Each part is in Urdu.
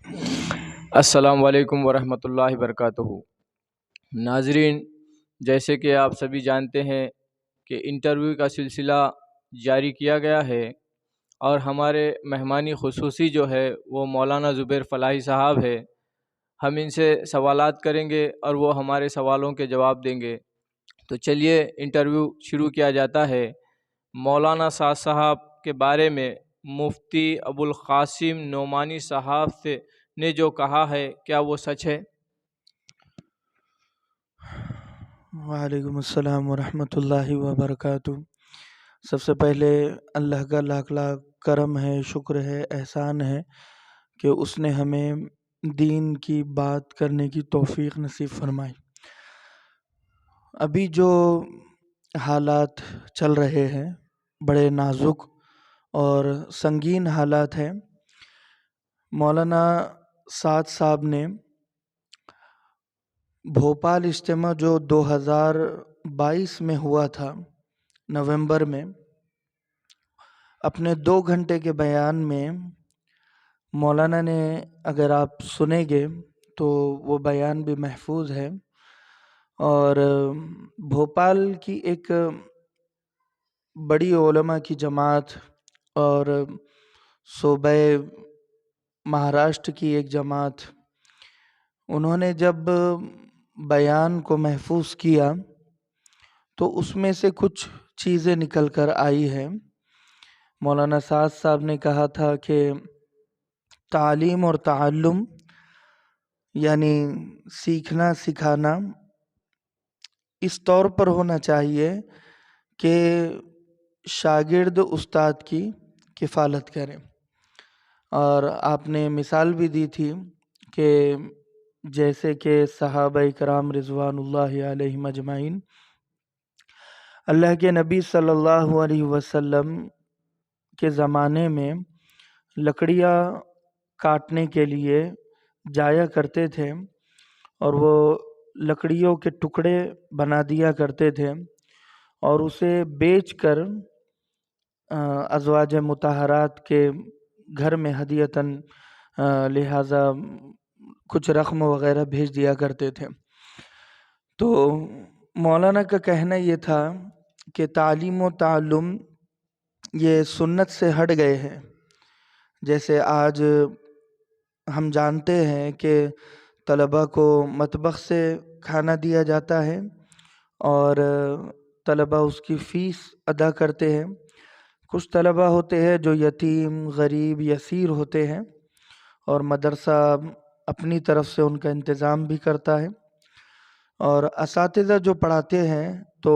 السلام علیکم ورحمۃ اللہ وبرکاتہ۔ ناظرین، جیسے کہ آپ سبھی جانتے ہیں کہ انٹرویو کا سلسلہ جاری کیا گیا ہے اور ہمارے مہمانی خصوصی جو ہے وہ مولانا زبیر فلاحی صاحب ہے۔ ہم ان سے سوالات کریں گے اور وہ ہمارے سوالوں کے جواب دیں گے۔ تو چلیے انٹرویو شروع کیا جاتا ہے۔ مولانا سعد صاحب کے بارے میں مفتی ابوالقاسم نعمانی صاحب نے جو کہا ہے کیا وہ سچ ہے؟ وعلیکم السلام ورحمۃ اللہ وبرکاتہ۔ سب سے پہلے اللہ کا لاکھ لاکھ کرم ہے، شکر ہے، احسان ہے کہ اس نے ہمیں دین کی بات کرنے کی توفیق نصیب فرمائی۔ ابھی جو حالات چل رہے ہیں بڑے نازک اور سنگین حالات ہیں۔ مولانا سعد صاحب نے بھوپال اجتماع جو 2022 میں ہوا تھا نومبر میں، اپنے 2 گھنٹے کے بیان میں مولانا نے، اگر آپ سنیں گے تو وہ بیان بھی محفوظ ہے، اور بھوپال کی ایک بڑی علماء کی جماعت اور صوبہ مہاراشٹر کی ایک جماعت، انہوں نے جب بیان کو محفوظ کیا تو اس میں سے کچھ چیزیں نکل کر آئی ہیں۔ مولانا سعد صاحب نے کہا تھا کہ تعلیم اور تعلم یعنی سیکھنا سکھانا اس طور پر ہونا چاہیے کہ شاگرد استاد کی کفالت کرے، اور آپ نے مثال بھی دی تھی کہ جیسے کہ صحابہ کرام رضوان اللہ علیہم اجمعین اللہ کے نبی صلی اللہ علیہ وسلم کے زمانے میں لکڑیاں کاٹنے کے لیے جایا کرتے تھے، اور وہ لکڑیوں کے ٹکڑے بنا دیا کرتے تھے اور اسے بیچ کر ازواج مطہرات کے گھر میں ہدیتاً لہذا کچھ رقم وغیرہ بھیج دیا کرتے تھے۔ تو مولانا کا کہنا یہ تھا کہ تعلیم و تعلم یہ سنت سے ہٹ گئے ہیں۔ جیسے آج ہم جانتے ہیں کہ طلباء کو مطبخ سے کھانا دیا جاتا ہے اور طلباء اس کی فیس ادا کرتے ہیں۔ کچھ طلباء ہوتے ہیں جو یتیم، غریب، یسیر ہوتے ہیں، اور مدرسہ اپنی طرف سے ان کا انتظام بھی کرتا ہے، اور اساتذہ جو پڑھاتے ہیں تو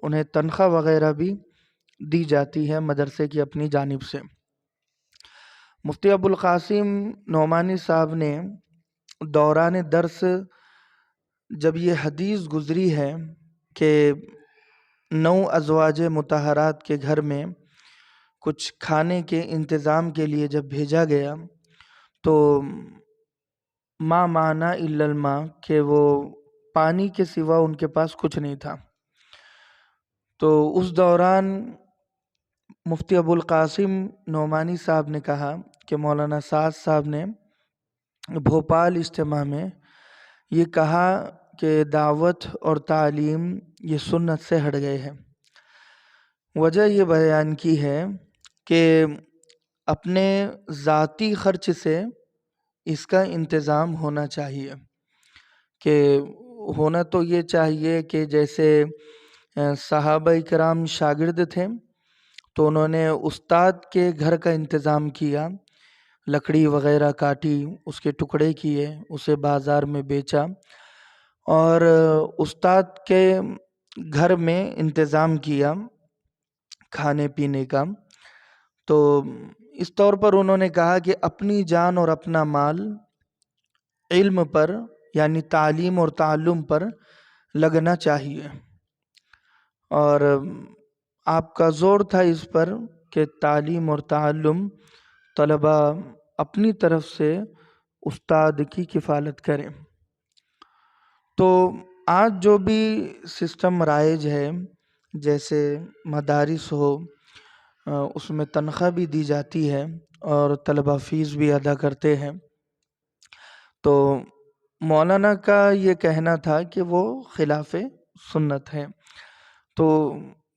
انہیں تنخواہ وغیرہ بھی دی جاتی ہے مدرسے کی اپنی جانب سے۔ مفتی ابوالقاسم نعمانی صاحب نے دوران درس جب یہ حدیث گزری ہے کہ 9 ازواج مطہرات کے گھر میں کچھ کھانے کے انتظام کے لیے جب بھیجا گیا تو ما معنا الا الماء، کہ وہ پانی کے سوا ان کے پاس کچھ نہیں تھا۔ تو اس دوران مفتی ابوالقاسم نعمانی صاحب نے کہا کہ مولانا سعد صاحب نے بھوپال اجتماع میں یہ کہا کہ دعوت اور تعلیم یہ سنت سے ہٹ گئے ہیں۔ وجہ یہ بیان کی ہے کہ اپنے ذاتی خرچ سے اس کا انتظام ہونا چاہیے، کہ ہونا تو یہ چاہیے کہ جیسے صحابہ کرام شاگرد تھے تو انہوں نے استاد کے گھر کا انتظام کیا، لکڑی وغیرہ کاٹی، اس کے ٹکڑے کیے، اسے بازار میں بیچا، اور استاد کے گھر میں انتظام کیا کھانے پینے کا۔ تو اس طور پر انہوں نے کہا کہ اپنی جان اور اپنا مال علم پر یعنی تعلیم اور تعلم پر لگنا چاہیے، اور آپ کا زور تھا اس پر کہ تعلیم اور تعلم طلباء اپنی طرف سے استاد کی کفالت کریں۔ تو آج جو بھی سسٹم رائج ہے، جیسے مدارس ہو، اس میں تنخواہ بھی دی جاتی ہے اور طلباء فیس بھی ادا کرتے ہیں، تو مولانا کا یہ کہنا تھا کہ وہ خلاف سنت ہے۔ تو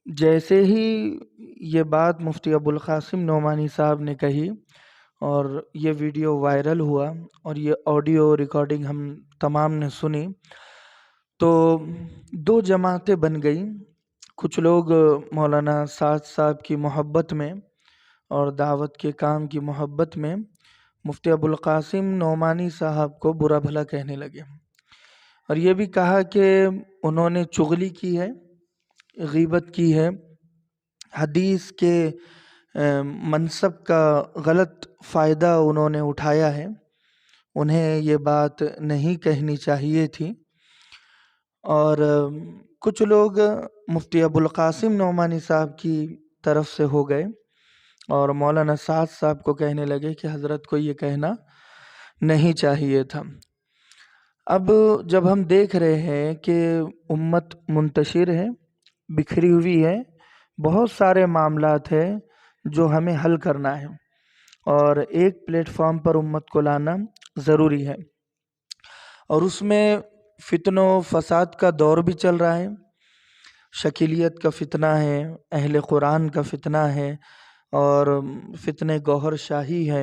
جیسے ہی یہ بات مفتی ابوالقاسم نعمانی صاحب نے کہی اور یہ ویڈیو وائرل ہوا اور یہ آڈیو ریکارڈنگ ہم تمام نے سنی، تو دو جماعتیں بن گئیں۔ کچھ لوگ مولانا سعد صاحب کی محبت میں اور دعوت کے کام کی محبت میں مفتی ابوالقاسم نعمانی صاحب کو برا بھلا کہنے لگے، اور یہ بھی کہا کہ انہوں نے چغلی کی ہے، غیبت کی ہے، حدیث کے منصب کا غلط فائدہ انہوں نے اٹھایا ہے، انہیں یہ بات نہیں کہنی چاہیے تھی۔ اور کچھ لوگ مفتی ابوالقاسم نعمانی صاحب کی طرف سے ہو گئے اور مولانا سعد صاحب کو کہنے لگے کہ حضرت کو یہ کہنا نہیں چاہیے تھا۔ اب جب ہم دیکھ رہے ہیں کہ امت منتشر ہے، بکھری ہوئی ہے، بہت سارے معاملات ہیں جو ہمیں حل کرنا ہے اور ایک پلیٹ فارم پر امت کو لانا ضروری ہے، اور اس میں فتن و فساد کا دور بھی چل رہا ہے، شکیلیت کا فتنہ ہے، اہل قرآن کا فتنہ ہے، اور فتنہ گوہر شاہی ہے۔